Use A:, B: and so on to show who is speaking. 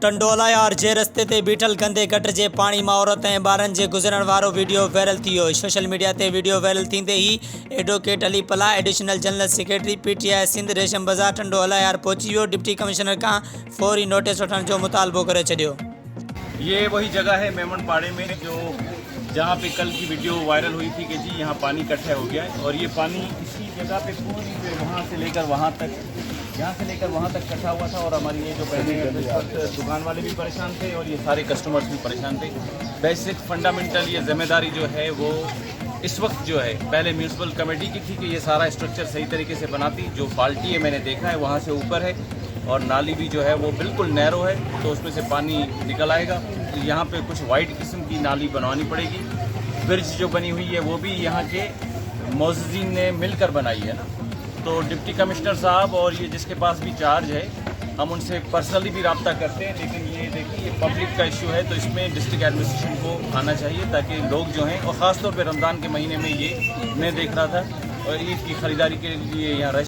A: टंडोला यार जे रस्ते ते बीठल गंदे गटर जे पानी में औरत ऐं ॿारनि जे गुज़रण वारो वीडियो वायरल थी वियो। सोशल मीडिया ते वीडियो वायरल थींदे ई advocate Ali Palh additional general secretary PTI Sindh Resham Bazaar टंडोला यार पहुची वियो। डिप्टी कमिश्नर खां फौरी नोटिस वठण जो मुतालबो करे छॾियो।
B: ये वही जगह है मेमनपाड़े में जो जहाँ पे कल की वीडियो वायरल हुई थी कि जी यहाँ पानी इकट्ठा हो गया है और ये पानी इसी जगह पे पूरी पे वहाँ से लेकर वहाँ तक यहाँ से लेकर वहाँ तक इकट्ठा हुआ था। और हमारी ये जो पहले इस वक्त दुकान वाले भी परेशान थे और ये सारे कस्टमर्स भी परेशान थे। बेसिक फंडामेंटल ये जिम्मेदारी जो है वो इस वक्त जो है पहले म्यूनसिपल कमेटी की थी कि ये सारा स्ट्रक्चर सही तरीके से बनाती। जो बाल्टी है मैंने देखा है वहाँ से ऊपर है और नाली भी जो है वो बिल्कुल नैरो है तो उसमें से पानी निकल आएगा। यहाँ पे कुछ वाइट किस्म की नाली बनवानी पड़ेगी। ब्रिज जो बनी हुई है वो भी यहाँ के मौजूदीन ने मिलकर बनाई है ना। तो डिप्टी कमिश्नर साहब और ये जिसके पास भी चार्ज है हम उनसे पर्सनली भी रब्ता करते हैं। लेकिन ये देखिए ये पब्लिक का इशू है तो इसमें डिस्ट्रिक्ट एडमिनिस्ट्रेशन को आना चाहिए ताकि लोग जो हैं और ख़ासतौर पर रमज़ान के महीने में ये मैं देख रहा था और ईद की ख़रीदारी के लिए यहाँ